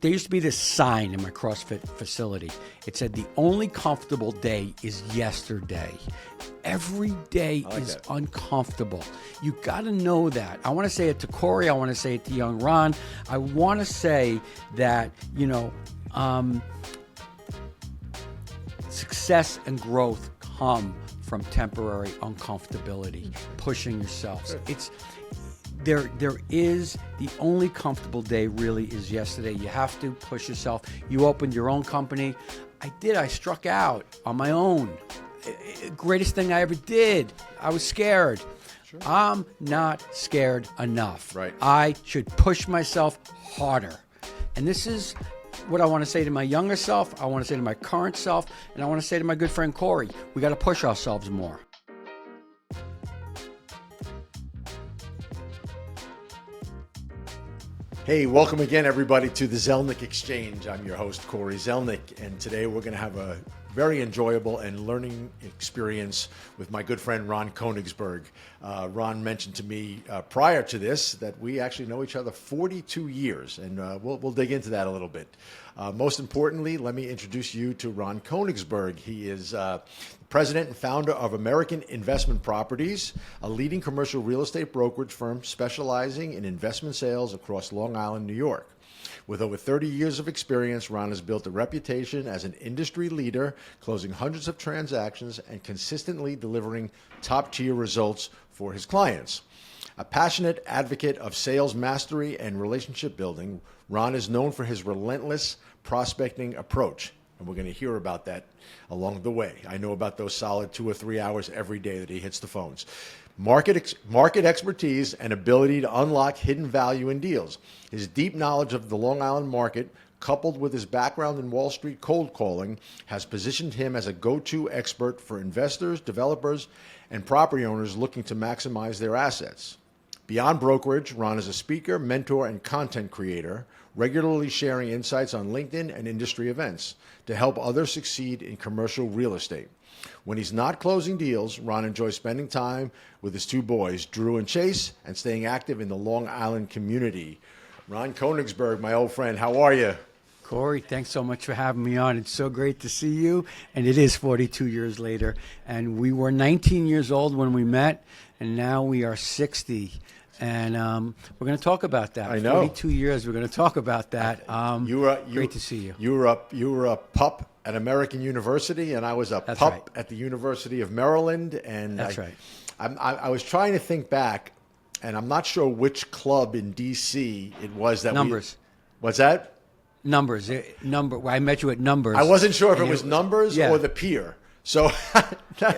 There used to be this sign in my CrossFit facility. It said, the only comfortable day is yesterday. Every day is uncomfortable. You got to know that. I want to say it to Cory. I want to say it to young Ron. I want to say that, success and growth come from temporary uncomfortability, pushing yourself. There is the only comfortable day really is yesterday. You have to push yourself. You opened your own company. I struck out on my own. Greatest thing I ever did. I was scared. Sure. I'm not scared enough. Right. I should push myself harder. And this is what I want to say to my younger self. I want to say to my current self. And I want to say to my good friend Cory. We got to push ourselves more. Hey, welcome again, everybody, to the Zelnik Exchange. I'm your host, Cory Zelnik, and today we're going to have a very enjoyable and learning experience with my good friend Ron Koenigsberg. Ron mentioned to me prior to this that we actually know each other 42 years, and we'll dig into that a little bit. Most importantly, let me introduce you to Ron Koenigsberg. He is president and founder of American Investment Properties, a leading commercial real estate brokerage firm specializing in investment sales across Long Island, New York. With over 30 years of experience, Ron has built a reputation as an industry leader, closing hundreds of transactions and consistently delivering top-tier results for his clients. A passionate advocate of sales mastery and relationship building, Ron is known for his relentless prospecting approach. And we're going to hear about that along the way. I know about those solid 2 or 3 hours every day that he hits the phones. Market expertise and ability to unlock hidden value in deals. His deep knowledge of the Long Island market, coupled with his background in Wall Street cold calling, has positioned him as a go-to expert for investors, developers, and property owners looking to maximize their assets. Beyond brokerage, Ron is a speaker, mentor, and content creator, regularly sharing insights on LinkedIn and industry events to help others succeed in commercial real estate. When he's not closing deals, Ron enjoys spending time with his 2 boys, Drew and Chase, and staying active in the Long Island community. Ron Koenigsberg, my old friend, how are you? Cory, thanks so much for having me on. It's so great to see you. And it is 42 years later. And we were 19 years old when we met, and now we are 60. And we're going to talk about that. I know. 42 years, we're going to talk about that. Great to see you. You were a pup at American University, and I was a pup at the University of Maryland. And That's right. I was trying to think back, and I'm not sure which club in D.C. it was that Numbers. What's that? Numbers. I met you at Numbers. I wasn't sure if it was Numbers or the Pier. So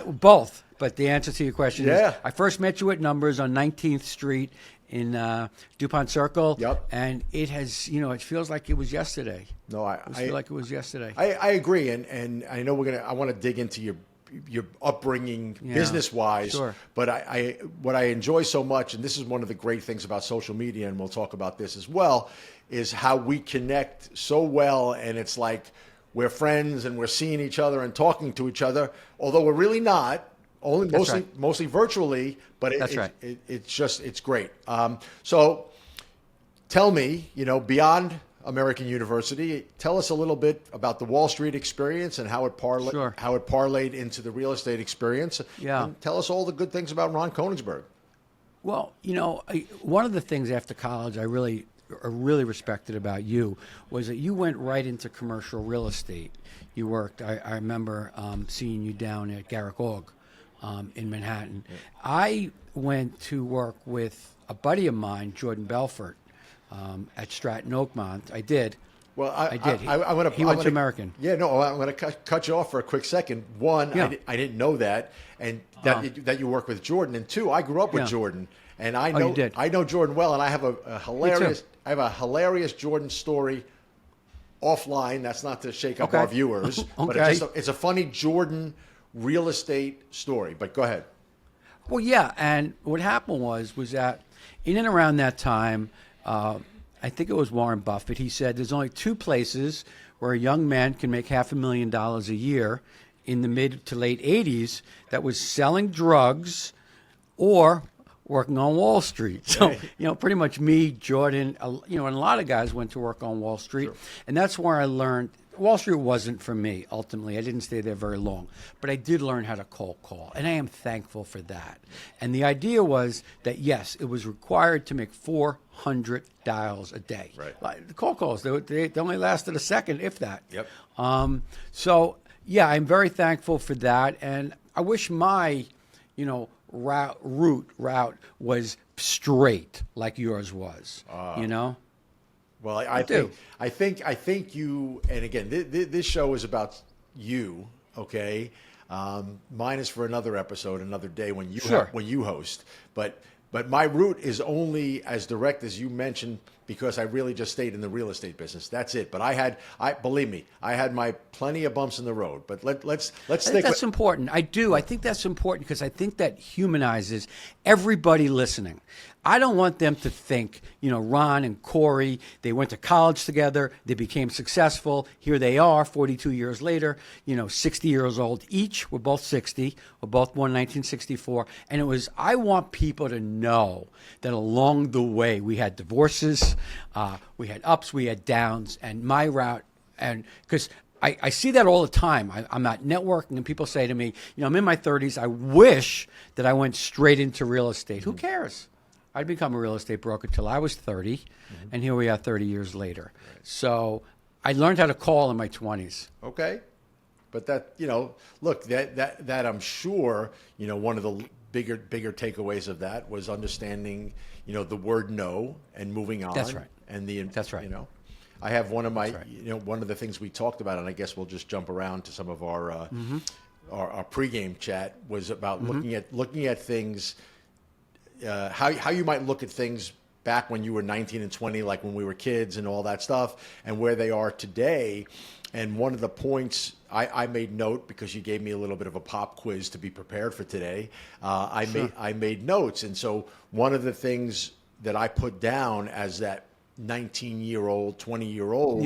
both. But the answer to your question is, Yeah. I first met you at Numbers on 19th Street in DuPont Circle. Yep. And it has, it feels like it was yesterday. No, I feel like it was yesterday. I agree, and I know I want to dig into your upbringing business wise. Sure. But what I enjoy so much, and this is one of the great things about social media, and we'll talk about this as well, is how we connect so well, and it's like we're friends and we're seeing each other and talking to each other, although we're really not. Mostly virtually, but it's great. So tell me, beyond American University, tell us a little bit about the Wall Street experience and how it parlayed into the real estate experience. Yeah. And tell us all the good things about Ron Koenigsberg. Well, one of the things after college I really respected about you was that you went right into commercial real estate. You worked, I remember seeing you down at Garrick Org. In Manhattan. Yeah. I went to work with a buddy of mine, Jordan Belfort, at Stratton Oakmont. I did. Well, I did. He went to American. Yeah, no, I'm going to cut you off for a quick second. One, I didn't know that, and that you work with Jordan. And 2, I grew up with Jordan, and I know Jordan well, and I have a hilarious Jordan story offline. That's not to shake up our viewers, but it's a funny Jordan real estate story, but go ahead. Well, yeah, and what happened was that in and around that time, I think it was Warren Buffett, he said there's only 2 places where a young man can make $500,000 a year in the mid to late 80s. That was selling drugs or working on Wall Street. So, pretty much me, Jordan, and a lot of guys went to work on Wall Street. Sure. And that's where I learned Wall Street wasn't for me, ultimately. I didn't stay there very long. But I did learn how to cold call, and I am thankful for that. And the idea was that, yes, it was required to make 400 dials a day. Right. Like, the cold calls, they only lasted a second, if that. Yep. So, yeah, I'm very thankful for that. And I wish my, route was straight like yours was, Well, I think you, and again, this show is about you, okay? Mine is for another episode, another day when you when you host. But my route is only as direct as you mentioned because I really just stayed in the real estate business. That's it. But believe me, I had my plenty of bumps in the road. But let's stick. That's important. I do. I think that's important because I think that humanizes everybody listening. I don't want them to think, Ron and Cory, they went to college together, they became successful. Here they are 42 years later, 60 years old each. We're both 60. We're both born in 1964. And I want people to know that along the way we had divorces, we had ups, we had downs, and my route, and because I see that all the time. I'm not networking, and people say to me, I'm in my 30s. I wish that I went straight into real estate. Who cares? I'd become a real estate broker till I was 30, and here we are 30 years later. Right. So I learned how to call in my 20s. Okay. But that, look, that I'm sure, one of the bigger takeaways of that was understanding, the word no and moving on. That's right. And that's right. I have one of my, one of the things we talked about, and I guess we'll just jump around to some of our pregame chat was about looking at things. How you might look at things back when you were 19 and 20, like when we were kids and all that stuff, and where they are today. And one of the points I made note, because you gave me a little bit of a pop quiz to be prepared for today, I made notes. And so one of the things that I put down as that 19-year-old, 20-year-old,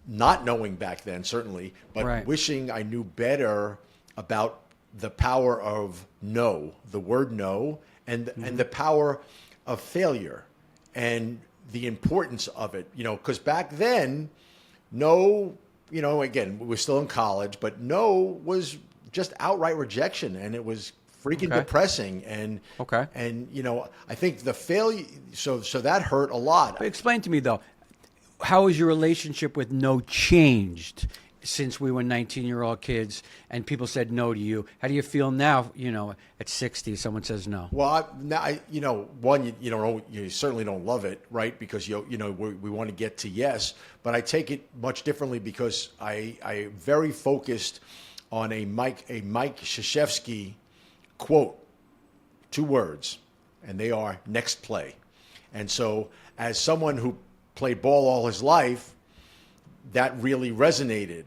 not knowing back then, certainly, but wishing I knew better about the power of no, the word no, and the power of failure and the importance of it, because back then, no, again, we were still in college, but no was just outright rejection, and it was freaking depressing. And I think the failure, so that hurt a lot. But explain to me though, how has your relationship with no changed since we were 19-year-old kids and people said no to you? How do you feel now, at 60, someone says no? Well, one, you certainly don't love it, right? Because, we want to get to yes, but I take it much differently because I very focused on a Mike Krzyzewski quote, 2 words, and they are next play. And so as someone who played ball all his life, that really resonated.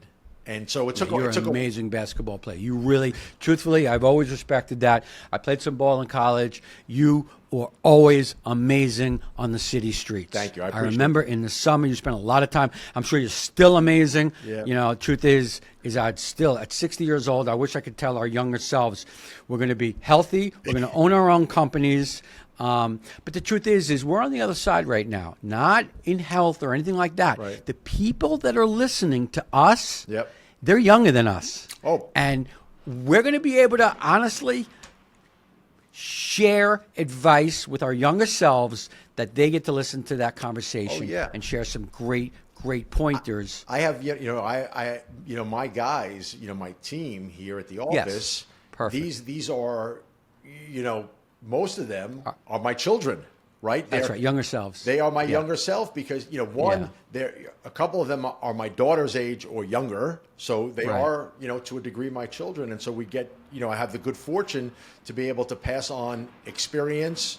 And so you're an amazing basketball player. You really, truthfully, I've always respected that. I played some ball in college. You were always amazing on the city streets. Thank you. I remember in the summer you spent a lot of time. I'm sure you're still amazing. Yeah. Truth is I'd still, at 60 years old, I wish I could tell our younger selves, we're going to be healthy. We're going to own our own companies. But the truth is we're on the other side right now, not in health or anything like that. Right. The people that are listening to us, yep, they're younger than us. Oh. And we're going to be able to honestly share advice with our younger selves that they get to listen to that conversation and share some great pointers. I have, my guys, my team here at the office. Yes. Perfect. These are, most of them are my children, right? That's right, younger selves. They are my younger self because, a couple of them are my daughter's age or younger, so they are, to a degree, my children. And so we get, I have the good fortune to be able to pass on experience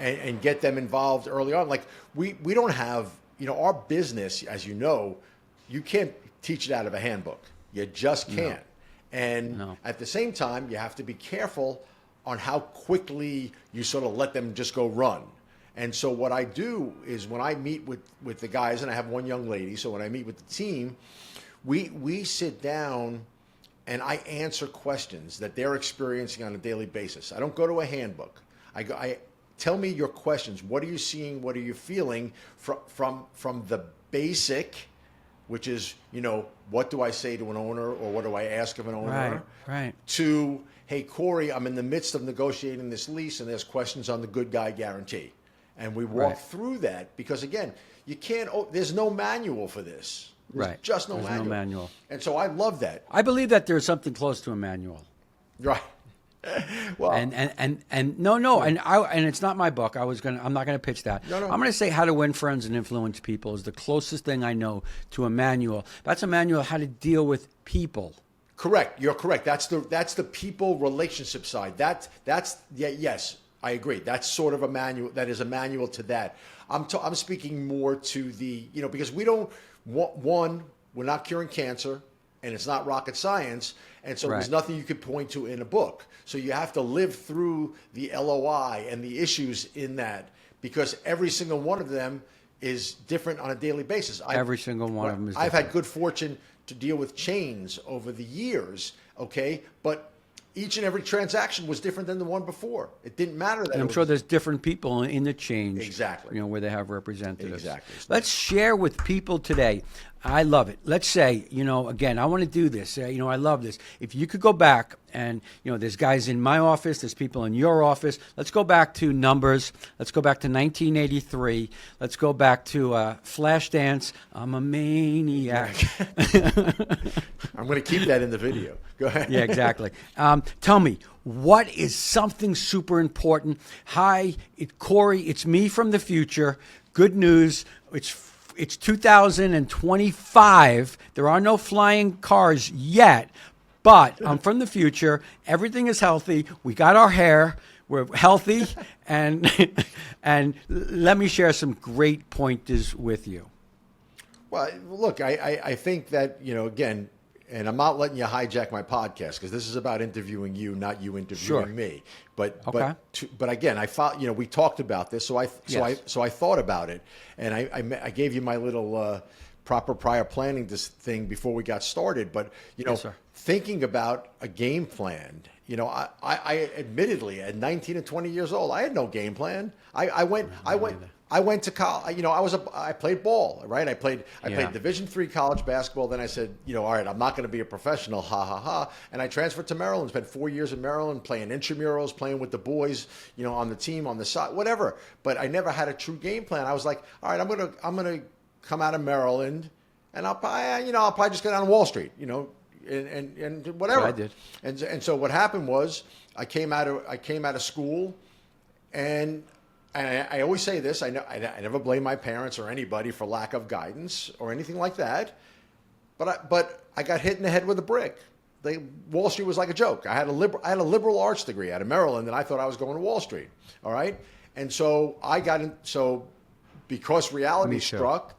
and get them involved early on. Like we don't have, our business, as you can't teach it out of a handbook. You just can't. And at the same time, you have to be careful on how quickly you sort of let them just go run. And so what I do is when I meet with the guys, and I have one young lady, so when I meet with the team, we sit down and I answer questions that they're experiencing on a daily basis. I don't go to a handbook. I tell me your questions. What are you seeing? What are you feeling from the basic, which is, what do I say to an owner, or what do I ask of an owner? Right. To, hey, Cory, I'm in the midst of negotiating this lease, and there's questions on the good guy guarantee. And we walk through that because, again, you can't, there's no manual for this. There's just no manual. And so I love that. I believe that there's something close to a manual. Right. Well, and it's not my book. I'm not gonna pitch that. No. I'm gonna say How to Win Friends and Influence People is the closest thing I know to a manual. That's a manual how to deal with people. Correct. You're correct. That's the people relationship side. Yes, I agree. That's sort of a manual. That is a manual to that. I'm speaking more to the, because we don't, one, we're not curing cancer, and it's not rocket science, and so there's nothing you could point to in a book. So you have to live through the LOI and the issues in that, because every single one of them is different on a daily basis. Every single one of them is different. I've had good fortune to deal with chains over the years, okay? But each and every transaction was different than the one before. It didn't matter that. And I'm sure there's different people in the change. Exactly. Where they have representatives. Exactly. Let's share with people today. I love it. Let's say, again, I want to do this. I love this. If you could go back and, there's guys in my office, there's people in your office. Let's go back to numbers. Let's go back to 1983. Let's go back to Flashdance. I'm a maniac. I'm going to keep that in the video. Go ahead. Yeah, exactly. Tell me, what is something super important? Cory, it's me from the future. Good news. It's 2025. There are no flying cars yet, but I'm from the future. Everything is healthy. We got our hair. We're healthy. and let me share some great pointers with you. Well, look, I think that, again, and I'm not letting you hijack my podcast because this is about interviewing you, not you interviewing me. But again, I thought, we talked about this, so I thought about it, and I gave you my little proper prior planning thing before we got started. But thinking about a game plan, I admittedly at 19 and 20 years old, I had no game plan. I went to college. I played ball, right? I played Division III college basketball. Then I said, all right, I'm not going to be a professional, And I transferred to Maryland. Spent 4 years in Maryland playing intramurals, playing with the boys, on the team, on the side, whatever. But I never had a true game plan. I was like, all right, I'm gonna come out of Maryland, and I'll probably just go down to Wall Street, and whatever. I did. And so what happened was I came out of school, and I always say this, I never blame my parents or anybody for lack of guidance or anything like that, but I got hit in the head with a brick. Wall Street was like a joke. I had a liberal arts degree out of Maryland, and I thought I was going to Wall Street. All right, and so I got in. So because reality struck,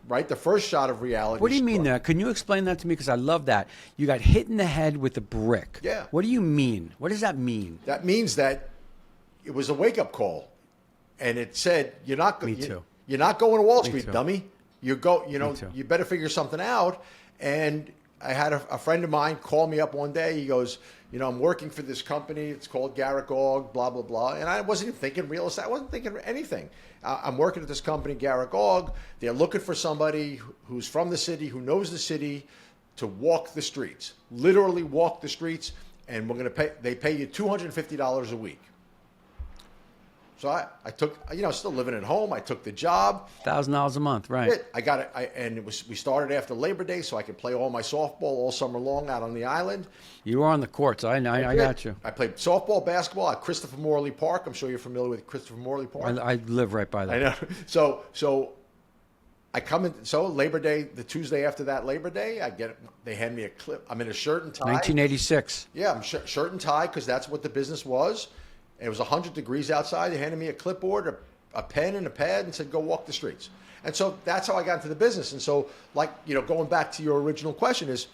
right? The first shot of reality. What do you mean that? Can you explain that to me? Because I love that. You got hit in the head with a brick. Yeah. What do you mean? What does that mean? That means that it was a wake-up call. And it said, you're not going to Wall Street, dummy. You better figure something out. And I had a friend of mine call me up one day. He goes, I'm working for this company. It's called Garrett Gog, blah, blah, blah. And I wasn't even thinking real estate. I wasn't thinking anything. I'm working at this company, Garrett Gog. They're looking for somebody who's from the city, who knows the city, to walk the streets, literally walk the streets. And they pay you $250 a week. So I took, still living at home. I took the job. $1,000 a month, right? I got it. We started after Labor Day, so I could play all my softball all summer long out on the island. You were on the courts. I got you. I played softball, basketball at Christopher Morley Park. I'm sure you're familiar with Christopher Morley Park. I live right by that. I know. So I come in. So Labor Day, the Tuesday after that Labor Day, they hand me a clip. I'm in a shirt and tie. 1986. Yeah, I'm shirt and tie because that's what the business was. It was 100 degrees outside. They handed me a clipboard, a pen, and a pad, and said, "Go walk the streets." And so that's how I got into the business. And so, going back to your original question, is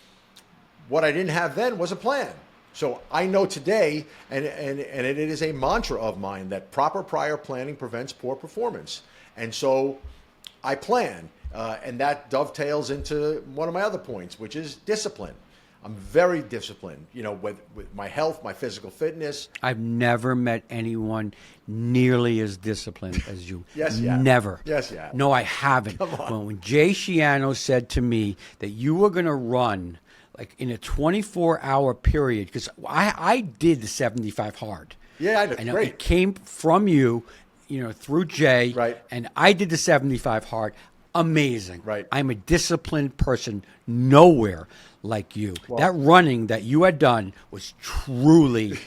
what I didn't have then was a plan. So I know today, and it is a mantra of mine that proper prior planning prevents poor performance. And so I plan, and that dovetails into one of my other points, which is discipline. I'm very disciplined, with my health, my physical fitness. I've never met anyone nearly as disciplined as you. Yes, yeah. Never. Yes, yeah. No, I haven't. Come on. When Jay Shiano said to me that you were going to run like in a 24-hour period, because I did the 75 hard. Yeah, I know. I know Great. it came from you, through Jay. Right. And I did the 75 hard. Amazing. Right. I'm a disciplined person, nowhere like you. That running that you had done was truly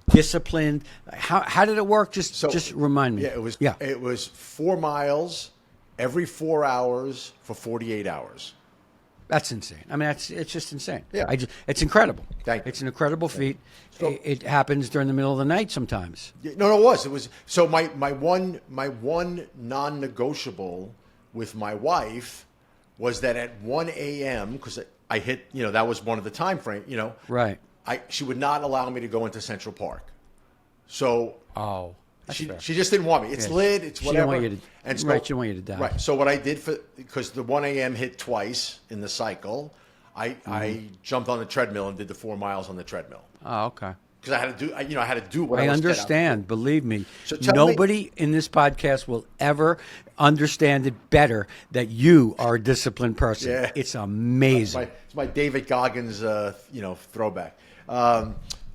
disciplined. How did it work? Just remind me. Yeah, it was 4 miles every 4 hours for 48 hours. That's insane. I mean, it's just insane. Yeah. It's incredible. Thank you. It's an incredible feat. So- It happens during the middle of the night sometimes. No, it was. So my one non-negotiable with my wife was that at 1 a.m. because I hit, that was one of the time frame, Right. she would not allow me to go into Central Park. So Oh, that's she fair. just didn't want me. It's Yeah. lit. It's She didn't whatever. want you to- and so, right, she didn't want you to die. Right. So what I did because the 1 a.m. hit twice in the cycle, I jumped on the treadmill and did the 4 miles on the treadmill Oh, okay. because I had to do. I had to do what I I was understand. Believe me. So tell me- Nobody in this podcast will ever understand it better that you are a disciplined person. Yeah. It's amazing. It's my David Goggins, throwback.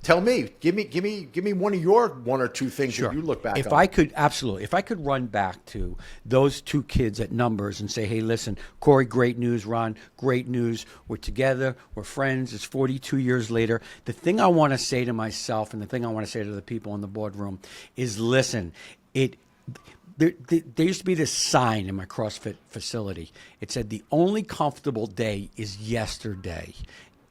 Tell me, give me one of your one or two things that you look back If on. I could, absolutely. If I could run back to those two kids at Numbers and say, hey, listen, Corey, great news. Ron, great news. We're together. We're friends. It's 42 years later. The thing I want to say to myself and the thing I want to say to the people in the boardroom is, listen, there used to be this sign in my CrossFit facility. It said, the only comfortable day is yesterday.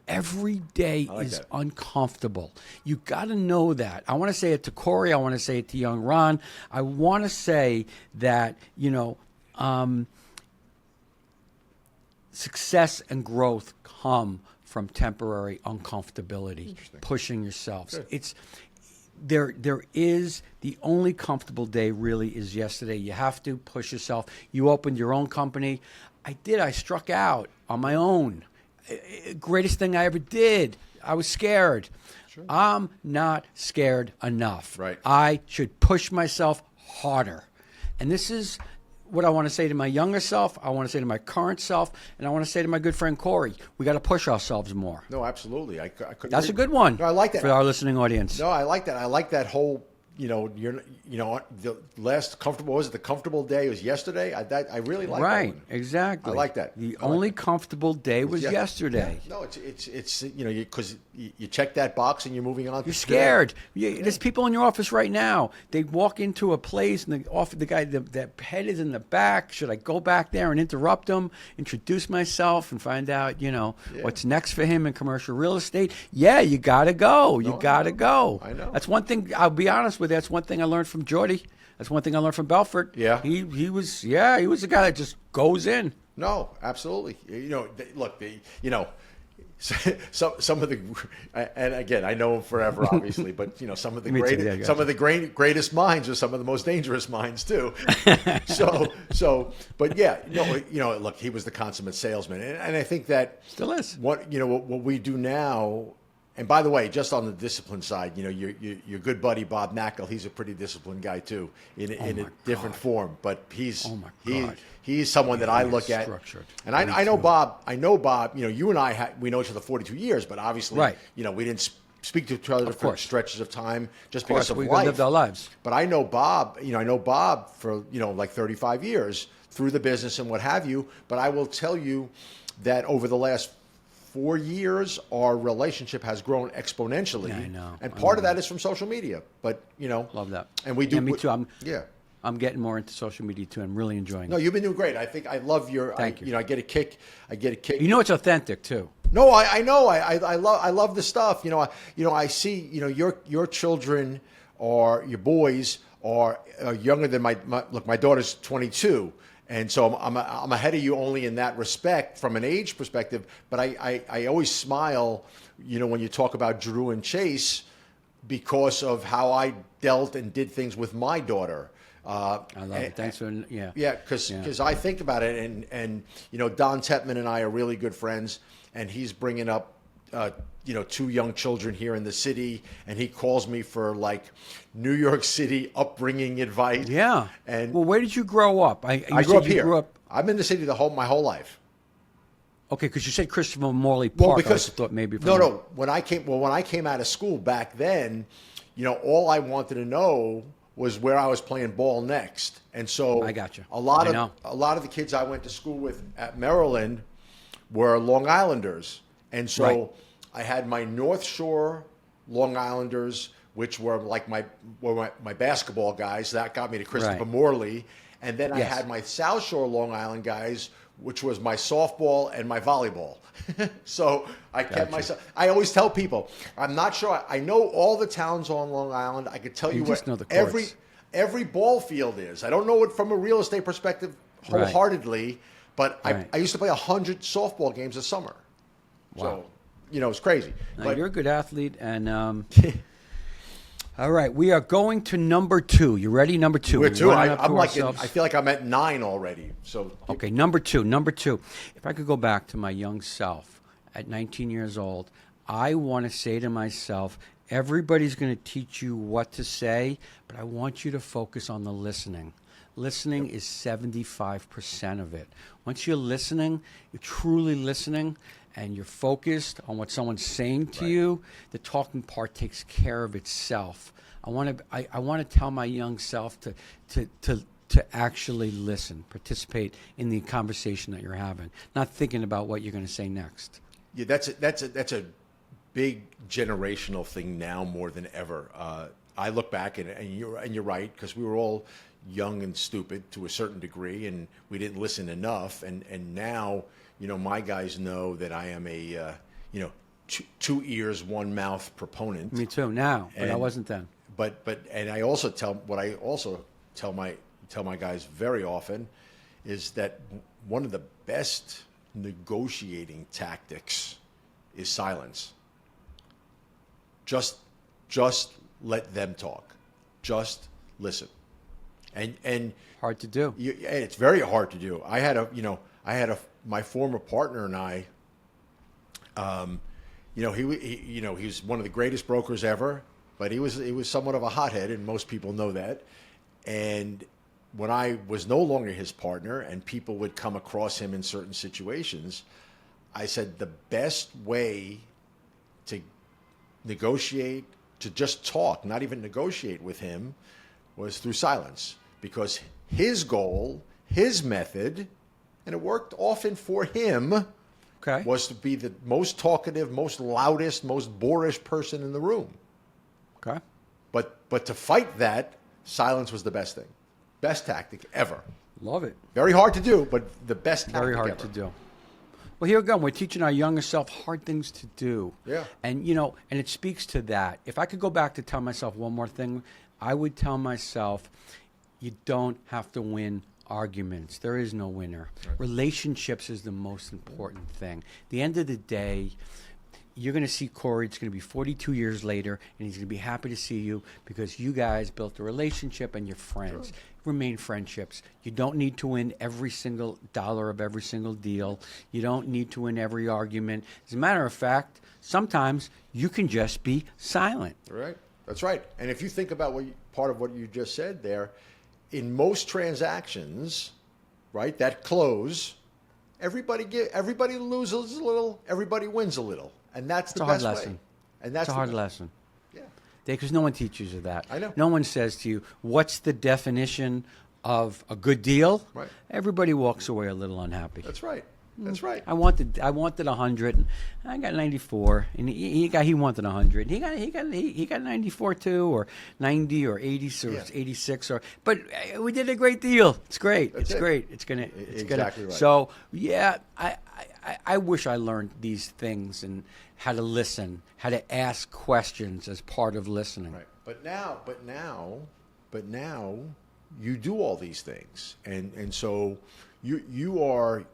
Every day is that. uncomfortable. You got to know that. I want to say it to Corey. I want to say it to young Ron. I want to say that, success and growth come from temporary uncomfortability, pushing yourselves. There is the only comfortable day really is yesterday. You have to push yourself. You opened your own company. I struck out on my own. Greatest thing I ever did. I was scared. Sure. I'm not scared enough. Right. I should push myself harder. And this is what I want to say to my younger self. I want to say to my current self. And I want to say to my good friend Corey. We got to push ourselves more. No, absolutely. I couldn't That's a agree. good one. No, I like that. For our listening audience. No, I like that. I like that whole. The last comfortable the comfortable day was yesterday. I really like that Right, one. exactly. I like that. The only comfortable day was yesterday. Yeah. No, it's because you check that box and you're moving on. You're scared. There's people in your office right now. They walk into a place and the guy, the head is in the back. Should I go back there and interrupt him, introduce myself, and find out, what's next for him in commercial real estate? Yeah, you got to go. You got to go. I know. That's one thing. I'll be honest with you. That's one thing I learned from Jordy. That's one thing I learned from Belfort. Yeah. He was the guy that just goes in. No, absolutely. Look, some of the, and again, I know him forever, obviously, but some of the Me too, greatest, yeah, some of the greatest minds are some of the most dangerous minds too. But yeah, look, he was the consummate salesman, and I think that Still is. what we do now. And by the way, just on the discipline side, your good buddy Bob Knackel, he's a pretty disciplined guy too, in a different form. But he's someone that I look at, structured. and I know Bob. You and I we know each other 42 years, but obviously, Right. We didn't speak to each other for course. stretches of time just Of course, because of we life. lived our lives. But I know Bob. I know Bob for like 35 years through the business and what have you. But I will tell you that over the last 4 years, our relationship has grown exponentially. Yeah, I know. And part of that is from social media. But, Love that. And we do. Yeah, me too. I'm getting more into social media too. I'm really enjoying No, it. you've been doing great. I think I love your. Thank you. I get a kick. It's authentic too. No, I know. I love the stuff. I see. Your children or your boys are younger than my daughter's 22. And so I'm ahead of you only in that respect from an age perspective. But I always smile, when you talk about Drew and Chase because of how I dealt and did things with my daughter. I love it. Thanks for Yeah, because I think about it, and Don Tepman and I are really good friends, and he's bringing up two young children here in the city, and he calls me for like New York City upbringing advice. Yeah. And well, where did you grow up? I grew up here. I'm in the city my whole life. Okay, because you said Christopher Morley Park. Well, because I thought maybe when I came out of school back then, all I wanted to know was where I was playing ball next. And so I got you. A lot of the kids I went to school with at Maryland were Long Islanders. And so Right. I had my North Shore Long Islanders, which were like my basketball guys. That got me to Christopher Right. Morley. And then I Yes. had my South Shore Long Island guys, which was my softball and my volleyball. So I kept myself. I always tell people, I'm not sure. I know all the towns on Long Island. I could tell you just what know the courts. every ball field is. I don't know it from a real estate perspective wholeheartedly, but Right. I used to play 100 softball games a summer. Wow. So, it's crazy. Now, But you're a good athlete, and all right, we are going to number 2. You ready? Number 2. we're two. running up I'm to like, ourselves. I feel like I'm at 9 already. So Okay, number two. If I could go back to my young self at 19 years old, I want to say to myself, everybody's going to teach you what to say, but I want you to focus on the listening. Listening is 75% of it. Once you're listening, you're truly listening, and you're focused on what someone's saying to you, the talking part takes care of itself. I want to tell my young self to actually listen, participate in the conversation that you're having, not thinking about what you're going to say next. Yeah, that's a big generational thing now more than ever. I look back and you're right, because we were all young and stupid to a certain degree, and we didn't listen enough. And now, my guys know that I am a two ears, one mouth proponent. Me too. Now, but I And- wasn't then. But I also tell my guys very often is that one of the best negotiating tactics is silence. Just let them talk. Just listen. And Hard to do. it's very hard to do. My former partner and I, he was one of the greatest brokers ever, but he was somewhat of a hothead, and most people know that. And when I was no longer his partner and people would come across him in certain situations, I said the best way to negotiate, to just talk, not even negotiate with him, was through silence. Because his goal, his method, and it worked often for him, Okay. was to be the most talkative, most loudest, most boorish person in the room. Okay. But to fight that, silence was the best thing. Best tactic ever. Love it. Very hard to do, but the best tactic Very hard ever. to do. Well, here we go. We're teaching our younger self hard things to do. Yeah. And, and it speaks to that. If I could go back to tell myself one more thing, I would tell myself, you don't have to win arguments. There is no winner. Right. Relationships is the most important thing. At the end of the day, you're going to see Cory. It's going to be 42 years later, and he's going to be happy to see you because you guys built a relationship and you're friends. Sure. Remain friendships. You don't need to win every single dollar of every single deal. You don't need to win every argument. As a matter of fact, sometimes you can just be silent. Right. That's right. And if you think about part of what you just said there, in most transactions, right, that close, everybody loses a little, everybody wins a little, and that's the best way. It's a hard lesson. And that's a hard lesson. Yeah. Because no one teaches you that. I know. No one says to you, "What's the definition of a good deal?" Right. Everybody walks away a little unhappy. That's right. That's right. I wanted 100, and I got 94, and he wanted 100. He got 94 too, or 90, or 80, or 86, but we did a great deal. It's great. It's great. It's exactly right. So yeah, I wish I learned these things and how to listen, how to ask questions as part of listening. Right. But now, you do all these things, and so you are.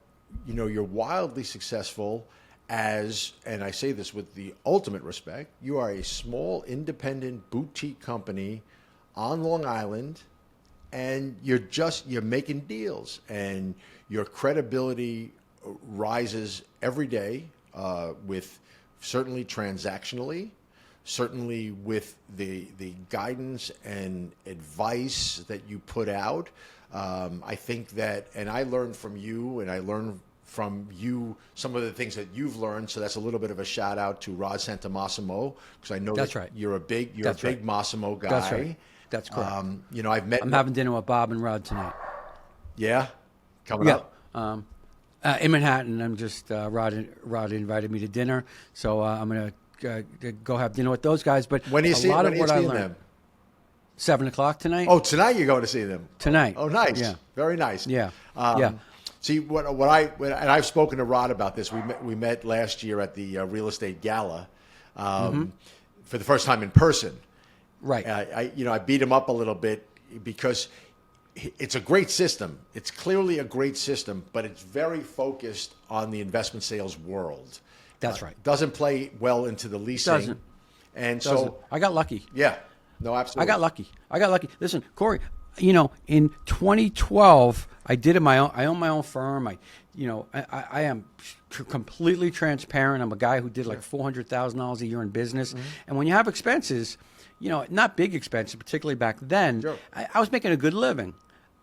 You're wildly successful as, and I say this with the ultimate respect, you are a small independent boutique company on Long Island, and you're making deals, and your credibility rises every day with certainly transactionally, certainly with the guidance and advice that you put out. I think that, and I learned from you, and I learned from you some of the things that you've learned. So that's a little bit of a shout out to Rod Santamassimo, because I know That's that right. you're a big Right. Massimo guy. That's right. That's correct. You know, I've met. I'm having dinner with Bob and Rod tonight. Yeah, coming up. In Manhattan. I'm just Rod invited me to dinner, so I'm gonna go have dinner with those guys. But When do you see? When are you seeing learned, them? 7:00 tonight. Oh, tonight you're going to see them. Tonight. Oh, nice. Yeah. Very nice. Yeah. See and I've spoken to Rod about this. We met last year at the real estate gala for the first time in person. Right. I beat him up a little bit because it's a great system. It's clearly a great system, but it's very focused on the investment sales world. That's right. Doesn't play well into the leasing. Doesn't. And Doesn't. so I got lucky. yeah. No, absolutely. I got lucky. Listen, Corey, in 2012, I own my own firm. I am completely transparent. I'm a guy who did like $400,000 a year in business. And when you have expenses, not big expenses, particularly back then, Sure. I was making a good living.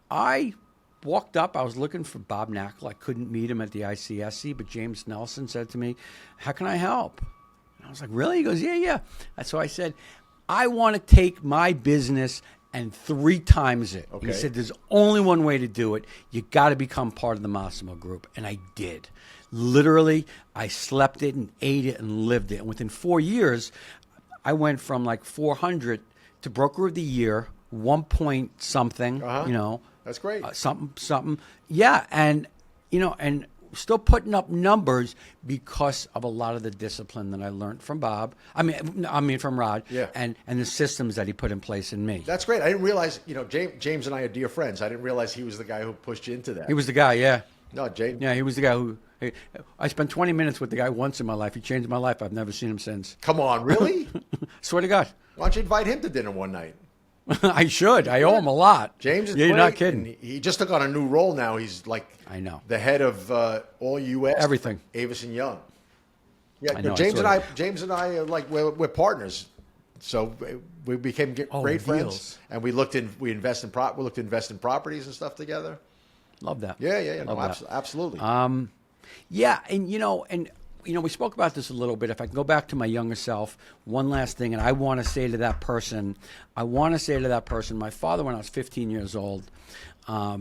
I walked up. I was looking for Bob Knackle. I couldn't meet him at the ICSC, but James Nelson said to me, "How can I help?" And I was like, "Really?" He goes, "Yeah." That's so I said, "I want to take my business and 3 times it." Okay. He said, "There's only one way to do it. You got to become part of the Massimo Group." And I did. Literally, I slept it and ate it and lived it. And within 4 years, I went from like 400 to broker of the year, 1 point something, That's great. something. Yeah. And still putting up numbers because of a lot of the discipline that I learned from Bob. I mean from Rod. Yeah. And the systems that he put in place in me. That's great. I didn't realize, James and I are dear friends. I didn't realize he was the guy who pushed you into that. He was the guy, yeah. No, James. Yeah, he was the guy who. I spent 20 minutes with the guy once in my life. He changed my life. I've never seen him since. Come on, really? Swear to God. Why don't you invite him to dinner one night? I should. I owe him a lot. James is Yeah, great. you're not kidding. And he just took on a new role now. He's like I know. the head of all U.S. Everything. Avis and Young. Yeah, I know, James I and I are like we're partners. So we became great friends, deals. and we looked to invest in properties and stuff together. Love that. Yeah. Love No, that. absolutely. Yeah, and we spoke about this a little bit. If I can go back to my younger self, one last thing, and I want to say to that person, my father, when I was 15 years old, I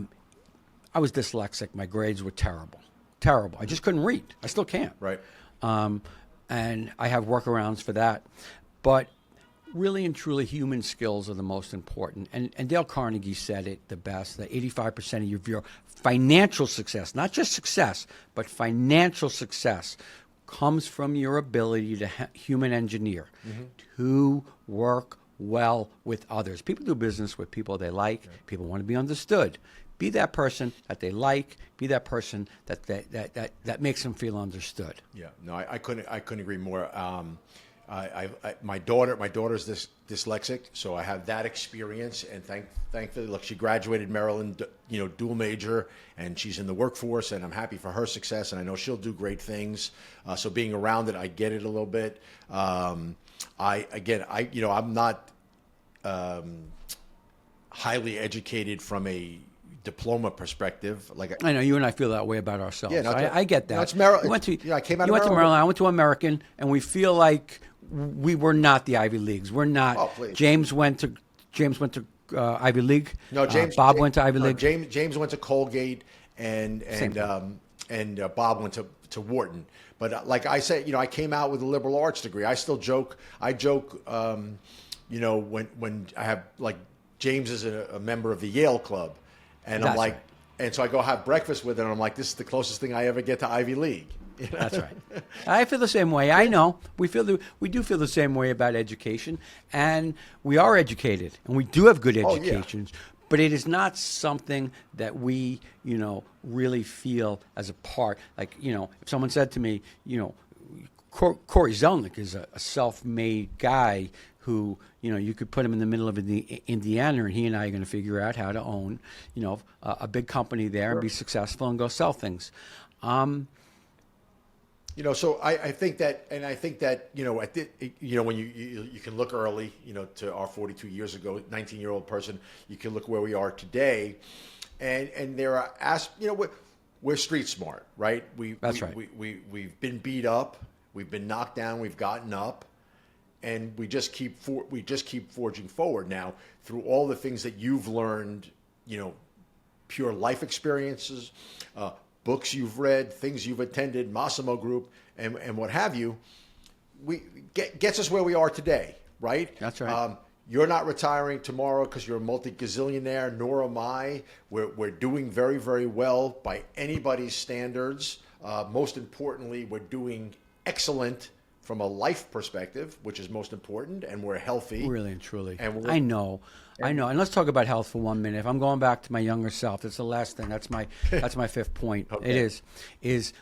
was dyslexic. My grades were terrible. I just couldn't read. I still can't. Right. And I have workarounds for that. But really and truly, human skills are the most important. And Dale Carnegie said it the best, that 85% of your financial success, not just success, but financial success, comes from your ability to human engineer, to work well with others. People do business with people they like. People want to be understood. Be that person that they like. Be that person that makes them feel understood. Yeah, no, I couldn't agree more. My daughter's dyslexic, so I have that experience, and thankfully, look, she graduated Maryland, dual major, and she's in the workforce, and I'm happy for her success, and I know she'll do great things. So being around it, I get it a little bit. I'm not highly educated from a diploma perspective. I know you and I feel that way about ourselves. Yeah, no, I get that. No, it's Maryland. I came out you of went to Maryland. Maryland. I went to American, and we feel like we were not the Ivy Leagues. We're not. Oh, please. James went to Ivy League. No, Bob went to Ivy League. James went to Colgate, and Bob went to Wharton. But like I said, I came out with a liberal arts degree. I still joke. I joke. When I have like James is a member of the Yale Club, and I'm That's like, right. and so I go have breakfast with him. And I'm like, this is the closest thing I ever get to Ivy League. That's right. I feel the same way. I know we do feel the same way about education, and we are educated, and we do have good educations. But it is not something that we, really feel as a part. Like, if someone said to me, Cory Zelnik is a self-made guy who, you could put him in the middle of Indiana, and he and I are going to figure out how to own, a big company there and be successful and go sell things. So I think that, when you can look early, to our 42 years ago, 19-year-old person, you can look where we are today, and there are we're street smart, right? That's right. We've been beat up, we've been knocked down, we've gotten up, and we just keep forging forward. Now, through all the things that you've learned, pure life experiences, books you've read, things you've attended, Massimo Group, and what have you, gets us where we are today, right? That's right. You're not retiring tomorrow because you're a multi-gazillionaire, nor am I. We're doing very, very well by anybody's standards. Most importantly, we're doing excellent from a life perspective, which is most important, and we're healthy. Really and truly. And I know. And let's talk about health for 1 minute. If I'm going back to my younger self, that's the last thing. That's my fifth point. Okay. It is,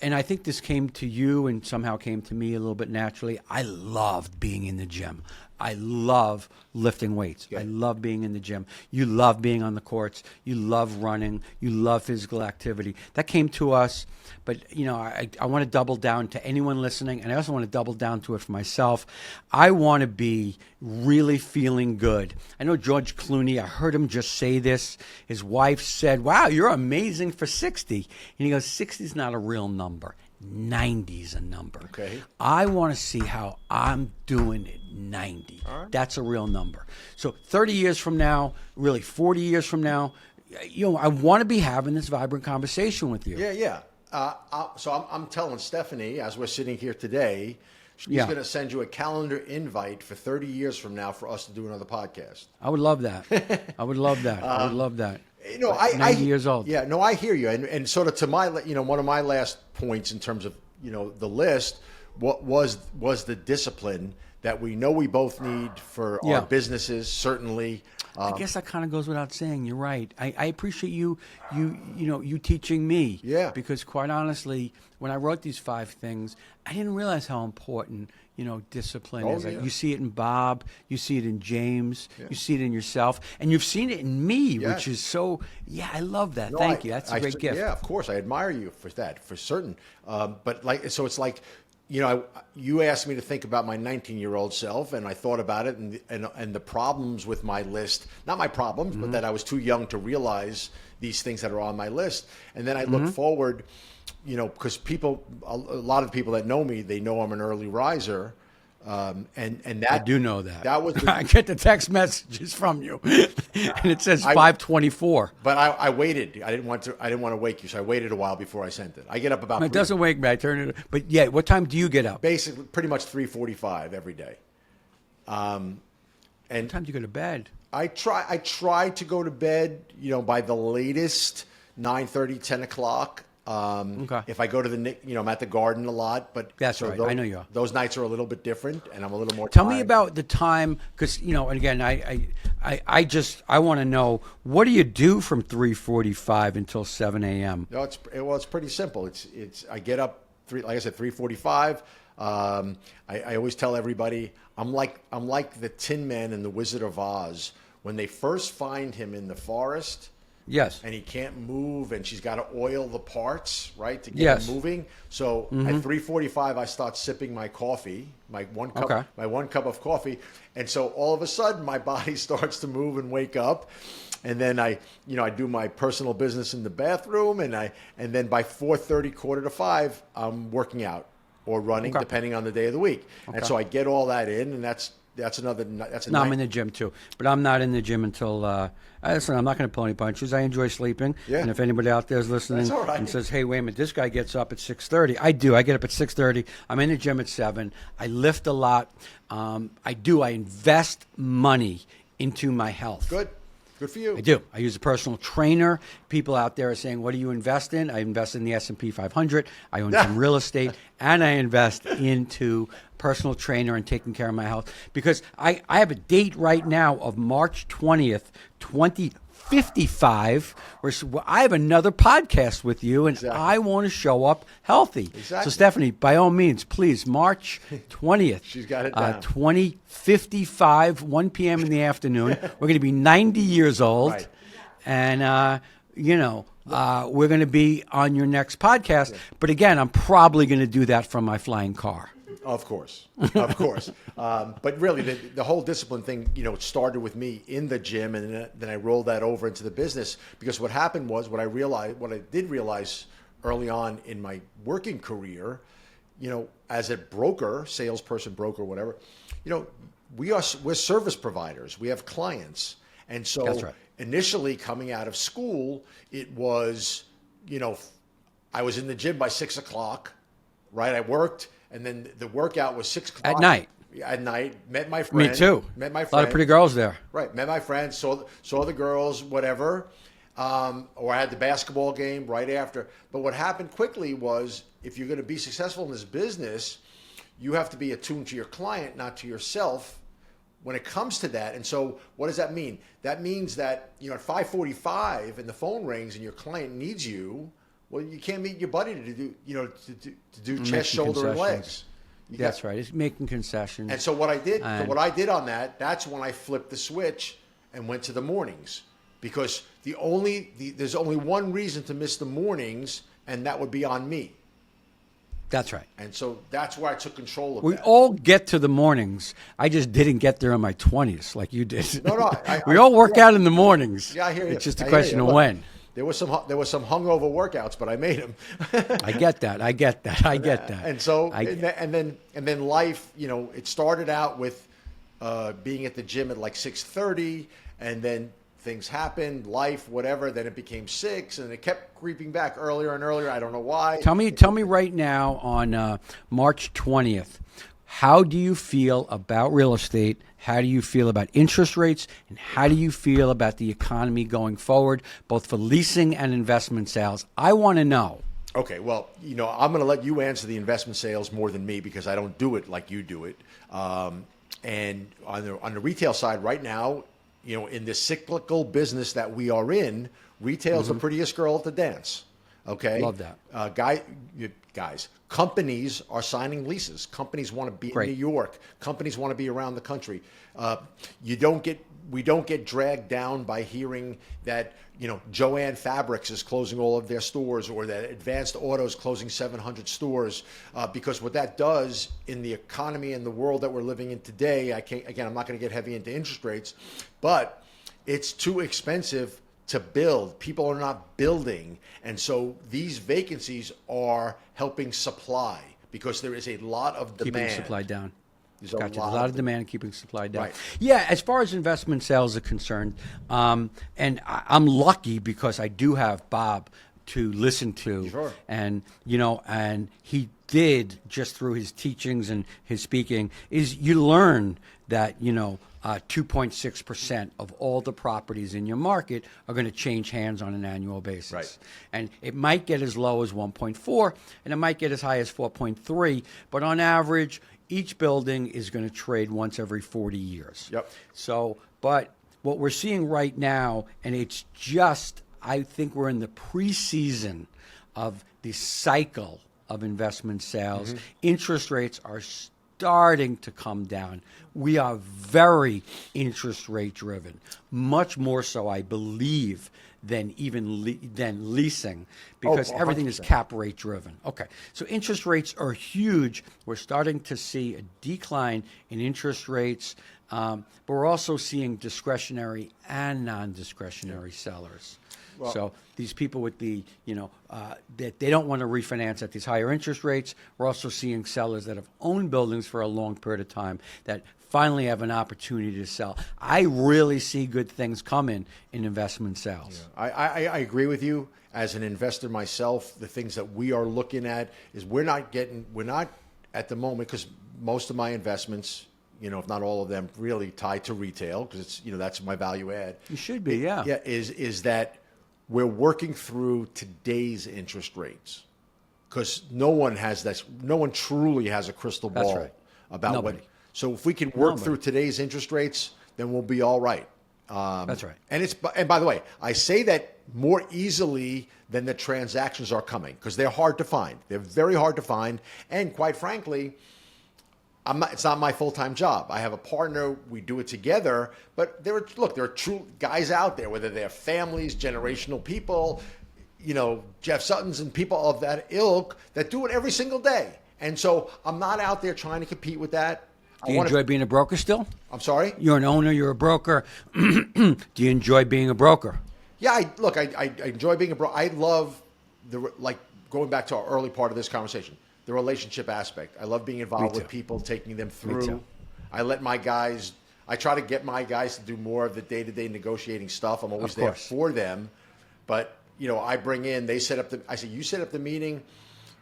and I think this came to you and somehow came to me a little bit naturally. I love being in the gym. I love lifting weights. Yeah. I love being in the gym. You love being on the courts. You love running. You love physical activity. That came to us, but I want to double down to anyone listening, and I also want to double down to it for myself. I want to be really feeling good. I know George Clooney, I heard him just say this. His wife said, "Wow, you're amazing for 60." And he goes, 60 is not a real number. 90 is a number. Okay. I want to see how I'm doing at 90. All right. That's a real number. So 30 years from now, really 40 years from now, I want to be having this vibrant conversation with you. Yeah. So I'm telling Stephanie, as we're sitting here today, she's going to send you a calendar invite for 30 years from now for us to do another podcast. I would love that. I would love that. 90 years old. Yeah, no, I hear you. And sort of to my, one of my last points in terms of, the list, what was the discipline that we know we both need for our businesses, certainly. I guess that kind of goes without saying. You're right. I appreciate you teaching me. Yeah. Because quite honestly, when I wrote these 5 things, I didn't realize how important discipline is. Yeah. You see it in Bob, you see it in James, you see it in yourself, and you've seen it in me, which is so. Yeah, I love that. No, Thank you. That's a great gift. Yeah, of course, I admire you for that, for certain. But so it's like. You asked me to think about my 19-year-old self, and I thought about it, and the problems with my list, not my problems, but that I was too young to realize these things that are on my list. And then I look forward, because a lot of people that know me, they know I'm an early riser. And that I do know that. That was I get the text messages from you, and it says 5:24. But I waited. I didn't want to wake you, so I waited a while before I sent it. I get up about. It doesn't wake me. I turn it. But yeah, what time do you get up? Basically, pretty much 3:45 every day. And what time do you go to bed? I try to go to bed, by the latest 9:30, 10 o'clock. Okay. If I go to the Knicks, I'm at the Garden a lot, but that's right. I know you are. Those nights are a little bit different, and I'm a little more. Tell me about the time, because and again, I want to know, what do you do from 3:45 until 7 a.m.? No, it's pretty simple. I get up like I said, 3:45. I always tell everybody I'm like the Tin Man in the Wizard of Oz. When they first find him in the forest. Yes. And he can't move, and she's got to oil the parts, right, to get him moving. So at 3:45, I start sipping my coffee, my one cup of coffee, and so all of a sudden my body starts to move and wake up, and then I do my personal business in the bathroom, and then by 4:30, 4:45, I'm working out or running, depending on the day of the week, and so I get all that in, and that's I'm in the gym too, but I'm not in the gym until. Listen, I'm not going to pull any punches. I enjoy sleeping, and if anybody out there is listening and says, "Hey, wait a minute, this guy gets up at 6:30," I do. I get up at 6:30. I'm in the gym at 7. I lift a lot. I invest money into my health. Good for you. I do. I use a personal trainer. People out there are saying, "What do you invest in?" I invest in the S&P 500. I own some real estate, and I invest into personal trainer and taking care of my health, because I have a date right now of March 20th, 2055, where I have another podcast with you, and I want to show up healthy. Exactly. So, Stephanie, by all means, please, March 20th. She's got it down. 2055, 1 p.m. in the afternoon. We're going to be 90 years old. Right. And, we're going to be on your next podcast. Yeah. But again, I'm probably going to do that from my flying car. Of course, of course. But really, the whole discipline thing, it started with me in the gym, and then I rolled that over into the business. Because what happened was, what I did realize early on in my working career, as a broker, salesperson, broker, whatever, we're service providers. We have clients, and so that's right. Initially coming out of school, it was, I was in the gym by 6 o'clock, right? I worked. And then the workout was 6 o'clock. At night. At night. Met my friend. Me too. Met my friend. A lot of pretty girls there. Right. Met my friend. Saw the girls, whatever. Or I had the basketball game right after. But what happened quickly was, if you're going to be successful in this business, you have to be attuned to your client, not to yourself when it comes to that. And so what does that mean? That means that, at 5:45 and the phone rings and your client needs you, well, you can't meet your buddy to do chest, shoulder, and legs. That's right. It's making concessions. And so what I did on that, that's when I flipped the switch and went to the mornings, because there's only one reason to miss the mornings, and that would be on me. That's right. And so that's where I took control of we that. We all get to the mornings. I just didn't get there in my 20s like you did. No. We all work out in the mornings. Yeah, I hear you. It's just a question of when. There was some hungover workouts, but I made them. I get that. And so, and then life, it started out with being at the gym at like 6:30, and then things happened, life, whatever. Then it became 6, and it kept creeping back earlier and earlier. I don't know why. Tell me right now on March 20th, how do you feel about real estate? How do you feel about interest rates? And how do you feel about the economy going forward, both for leasing and investment sales? I want to know. Okay, well, I'm going to let you answer the investment sales more than me, because I don't do it like you do it. And on the retail side right now, in this cyclical business that we are in, retail's the prettiest girl at the dance. Okay, love that. Guys, companies are signing leases. Companies want to be in New York. Companies want to be around the country. We don't get dragged down by hearing that Joann Fabrics is closing all of their stores, or that Advanced Auto is closing 700 stores, because what that does in the economy and the world that we're living in today, I'm not going to get heavy into interest rates, but it's too expensive to build. People are not building. And so these vacancies are helping supply, because there is a lot of demand. Keeping supply down. There's a lot of demand and keeping supply down. Right. Yeah, as far as investment sales are concerned, and I'm lucky because I do have Bob to listen to. Sure. And, and he did, just through his teachings and his speaking, is you learn that, 2.6% of all the properties in your market are going to change hands on an annual basis. Right. And it might get as low as 1.4, and it might get as high as 4.3, but on average, each building is going to trade once every 40 years. Yep. So, but what we're seeing right now, and it's just, I think we're in the preseason of the cycle of investment sales. Mm-hmm. Interest rates are starting to come down. We are very interest rate driven, much more so, I believe, than than leasing, because everything is cap rate driven. Okay, so interest rates are huge. We're starting to see a decline in interest rates, but we're also seeing discretionary and non-discretionary sellers. Well, so these people with the, that they don't want to refinance at these higher interest rates. We're also seeing sellers that have owned buildings for a long period of time that finally have an opportunity to sell. I really see good things coming in investment sales. Yeah. I agree with you. As an investor myself, the things that we are looking at is we're not at the moment, because most of my investments, if not all of them, really tied to retail, because it's, that's my value add. You should be, yeah. Yeah, is that we're working through today's interest rates, because no one truly has a crystal ball. That's right. About Nobody. what. So if we can work through today's interest rates, then we'll be all right. That's right. And by the way, I say that more easily than the transactions are coming, because they're hard to find. They're very hard to find, and quite frankly, it's not my full-time job. I have a partner. We do it together. But there are true guys out there, whether they're families, generational people. Jeff Suttons and people of that ilk that do it every single day. And so I'm not out there trying to compete with that. Do you enjoy being a broker still? I'm sorry? You're an owner, you're a broker. Do you enjoy being a broker? Yeah, I enjoy being a broker. I love going back to our early part of this conversation, the relationship aspect. I love being involved with people, taking them through. I try to get my guys to do more of the day-to-day negotiating stuff. I'm always there for them. But, I bring in, I say, you set up the meeting.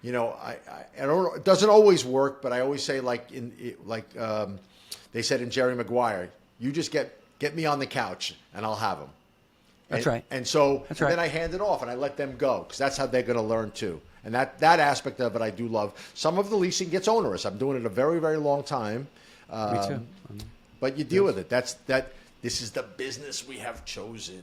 I don't. It doesn't always work, but I always say, they said in Jerry Maguire, you just get me on the couch and I'll have them. That's right. And so then I hand it off and I let them go because that's how they're going to learn too. And that aspect of it I do love. Some of the leasing gets onerous. I'm doing it a very, very long time. Me too. But you deal with it. This is the business we have chosen.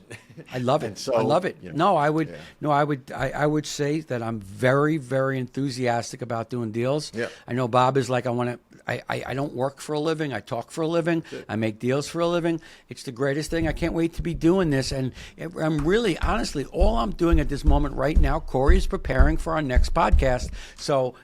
I love it. So, I love it. I would say that I'm very, very enthusiastic about doing deals. Yeah. I know Bob is like, I don't work for a living. I talk for a living. I make deals for a living. It's the greatest thing. I can't wait to be doing this. And I'm really, honestly, all I'm doing at this moment right now, Cory, is preparing for our next podcast. So,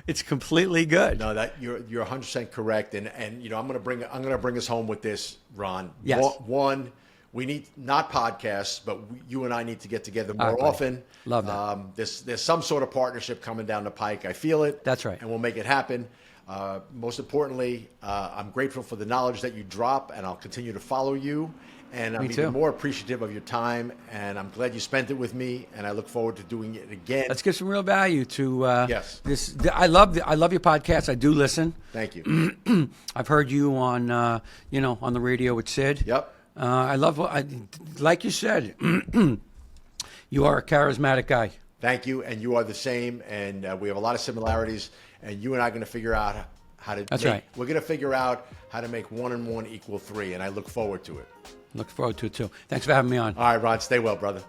it's completely good. No, that you're 100% correct. And I'm going to bring us home with this, Ron. Yes. One, we need not podcasts, but you and I need to get together more often. Love that. There's some sort of partnership coming down the pike. I feel it. That's right. And we'll make it happen. Most importantly, I'm grateful for the knowledge that you drop, and I'll continue to follow you. And I'm even more appreciative of your time, and I'm glad you spent it with me, and I look forward to doing it again. Let's give some real value to yes. this. I love your podcast. I do listen. Thank you. I've heard you on on the radio with Sid. Yep. I love like you said. You are a charismatic guy. Thank you, and you are the same, and we have a lot of similarities. And you and I are going to figure out how to. That's right. We're going to figure out how to make 1 and 1 equal 3, and I look forward to it. Look forward to it too. Thanks for having me on. All right, Ron. Stay well, brother.